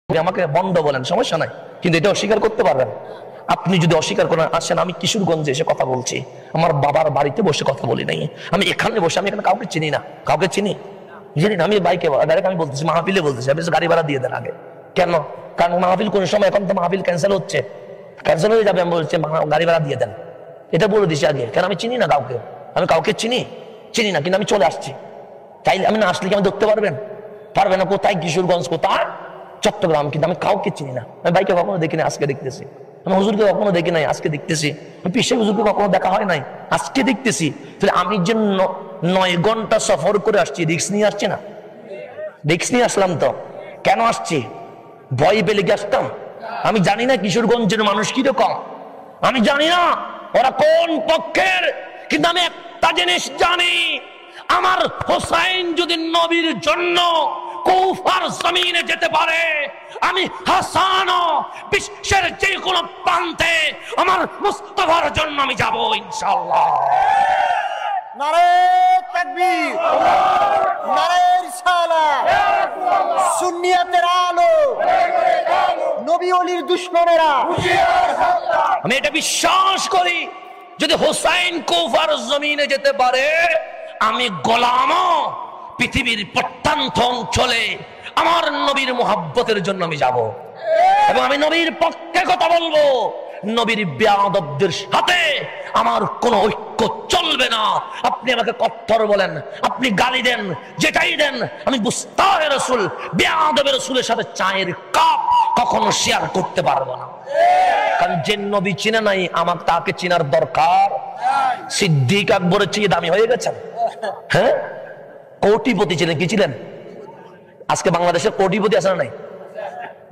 আমাকে বন্ড বলেন, সমস্যা নাই, কিন্তু এটা অস্বীকার করতে পারবেন। আপনি যদি অস্বীকার করেন, আসেন আমি কিশোরগঞ্জে এসে কথা বলছি, আমার বাবার বাড়িতে বসে কথা বলি নাই, আমি এখানে বসে, আমি এখানে কাউকে চিনি না, কাউকে চিনি না, আমি বাইকে ডাইরেক্ট আমি বলতেছি, মাহফিলে বলতেছি, আপনি গাড়ি ভাড়া দিয়ে দেন আগে। কেন? কারণ মাহফিল কোন সময়, এখন তো মাহফিল ক্যান্সেল হচ্ছে, ক্যান্সেল হয়ে যাবে, আমি বলছি গাড়ি ভাড়া দিয়ে দেন, এটা বলে দিছি আগে। কেন? আমি চিনি না কাউকে, আমি কাউকে চিনি না, কিন্তু আমি চলে আসছি। তাইলে আমি না আসলে কি আমি ধরতে পারবেন? পারবে না। কোথায়? কিশোরগঞ্জ, কোথায়? চট্টগ্রাম। কিন্তু আমি কাউকে চিনি না, আমি বাইকে কখনো দেখিনি, আজকে দেখতেছি। আমি হুজুরকে কখনো দেখি নাই, আজকে দেখতেছি। আমি পিসে হুজুরকে কখনো দেখা হয় নাই, আজকে দেখতেছি। তাহলে আমি যে 9 ঘন্টা সফর করে আসছি, রিস্ক নিয়ে আসছি না? রিস্ক নিয়ে আসলাম তো। কেন আসছি? ভয় পেলে কি আসতাম? আমি জানি না কিশোরগঞ্জের মানুষ কিরকম, আমি জানি না ওরা কোন পক্ষের, কিন্তু আমি একটা জিনিস জানি, আমার হোসাইন যদি নবীর জন্য কুফার জমিনে যেতে পারে, আমি হাসানও বিশ্বের যে কোনো প্রান্তে আমার মুস্তাফার জন্য আমি যাব ইনশাআল্লাহ। নারে তাকবীর, নারে রিসালাত, সুন্নিয়াতের আলো, নবী ওলির দুশমনেরা। আমি এটা বিশ্বাস করি, যদি হোসাইন কুফার জমিনে যেতে পারে, আমি গোলামও পৃথিবীর প্রত্যন্ত অঞ্চলে আমার নবীর মুহাব্বতের জন্য আমি যাব, এবং আমি নবীর পক্ষে কথা বলবো। নবীর বেয়াদবদের সাথে আমার কোনো ঐক্য চলবে না। আপনি আমাকে কট্টর বলেন, আপনি গালি দেন, যেটাই দেন, আমি গুস্তাখে রাসূল, বেয়াদব রাসূলের সাথে চায়ের কাপ কখনো শেয়ার করতে পারবো না। কারণ যে নবী চিনে নাই, আমার তাকে চিনার দরকার। সিদ্দিক আকবরের চেয়ে দামি হয়ে গেছেন। হ্যাঁ, কোটিপতি ছিলেন, কি ছিলেন? আজকে বাংলাদেশের কোটিপতি আছে না নাই?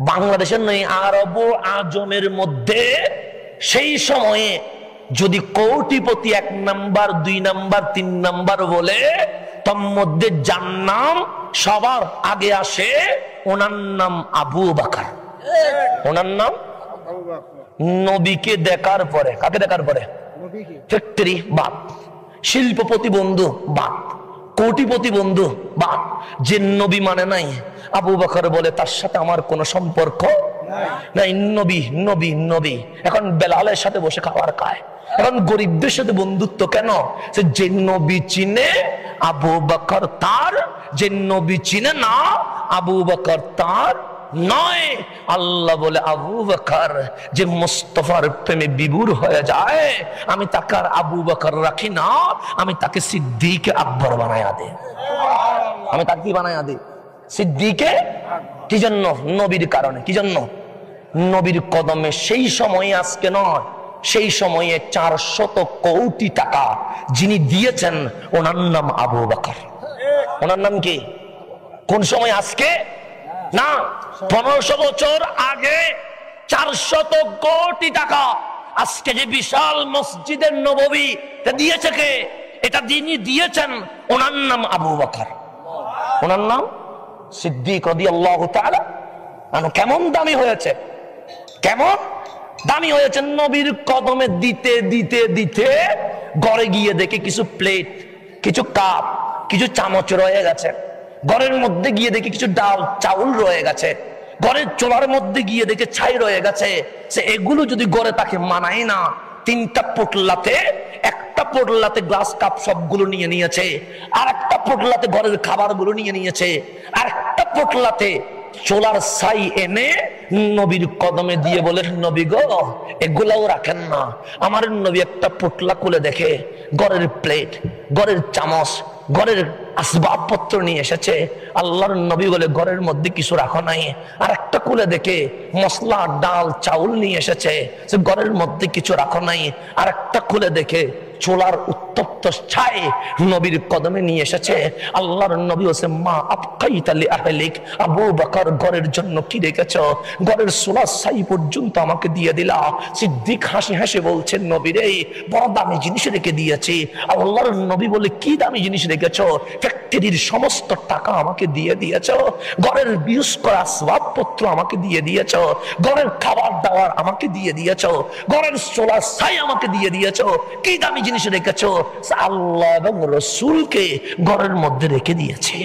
বাংলাদেশের নেই, আরব আজমের মধ্যে সেই সময়ে যদি কোটিপতি 1 নাম্বার 2 নাম্বার 3 নাম্বার বলে, তার মধ্যে যার নাম সবার আগে আসে, ওনার নাম আবু বকর। ওনার নাম নবীকে দেখার পরে, কাকে দেখার পরে? ফ্যাক্টরি বাদ, শিল্পপতি বন্ধু বাদ, কোটিপতি বন্ধু বাদ, যে নবী মানে নাই, আবু বকর বলে তার সাথে আমার কোনো সম্পর্ক নাই। নবী নবী নবী। এখন বেলালের সাথে বসে খাবার খায়, এখন গরিবদের সাথে বন্ধুত্ব কেন? যে নবী চিনে আবু বকর তার, যে নবী চিনে না আবু বকর তার নয়। আল্লাহ বলে আবু বকর যে মুস্তাফার প্রেমে বিভোর হয়ে যায়, আমি তাকে আর আবু বকর রাখি না, আমি তাকে সিদ্দিক আকবর বানায়া দে। আমি তাকে কি বানায়া দে? সিদ্দিকে। কি জন্য? নবীর কারণে। কি জন্য? নবীর কদমে সেই সময়ে, আজকে নয়, সেই সময়ে 400 কোটি টাকা যিনি দিয়েছেন, ওনার নাম আবু বকর। ওনার নাম কি? কোন সময়? আজকে না, 1500 বছর আগে 400 কোটি টাকা। আজকে যে বিশাল মসজিদের নববী দিয়েছে কে? এটা যিনি দিয়েছেন, ওনার নাম আবু বকর, ওনার নাম সিদ্দিক রাদিয়াল্লাহু তাআলা। কেমন দামি হয়েছে, কেমন দামি হয়েছে! নবীর কদমে দিতে দিতে দিতে ঘরে গিয়ে দেখে কিছু প্লেট, কিছু কাপ, কিছু চামচ রয়ে গেছে। ঘরের মধ্যে গিয়ে দেখে কিছু ডাল চাউল রয়ে গেছে। ঘরের চোলার মধ্যে গিয়ে দেখে ছাই রয়ে গেছে। সে এগুলো যদি ঘরে তাকে মানায় না, 3টা পোটলাতে, একটা পোটলাতে গ্লাস কাপ সবগুলো নিয়ে নিয়েছে, আর একটা পোটলাতে ঘরের খাবারগুলো নিয়ে নিয়েছে, আর একটা পোটলাতে চোলার ছাই এনে নবীর কদমে দিয়ে বলে, নবী গো, এগুলাও রাখেন না। আমার নবী একটা পোটলা খুলে দেখে ঘরের প্লেট, ঘরের চামচ, ঘরের আসবাবপত্র নিয়ে এসেছে। আল্লাহর নবী বলে, ঘরের মধ্যে কিছু রাখো নাই। আর একটা খুলে দেখে মশলা, ডাল, চাউল নিয়ে এসেছে, সে ঘরের মধ্যে কিছু রাখো নাই। আর একটা খুলে দেখে চোলার উত্তপ্ত ছাই নবীর কদমে নিয়ে এসেছে। আল্লাহর নবী বলেছে, মা আবকাইতা লি আহলিক, আবু বকর ঘরের জন্য কি রেখেছ? ঘরের চোলার ছাই পর্যন্ত আমাকে দিয়ে দিলা। সিদ্দিক হাসি হাসি বলছেন, নবী রে, বড় দামি জিনিস রেখে দিয়েছি। আল্লাহর নবী বলে, কি দামি জিনিস রেখেছ? ফ্যাক্টরির সমস্ত টাকা আমাকে দিয়ে দিয়েছ, ঘরের ইউজ করা আসবাবপত্র আমাকে দিয়ে দিয়েছ, ঘরের খাবার দাবার আমাকে দিয়ে দিয়েছ, ঘরের চোলার ছাই আমাকে দিয়ে দিয়েছ। কি দামি জিনিস রেখেছ? আল্লাহ এবং রাসূলকে ঘরের মধ্যে রেখে দিয়েছে।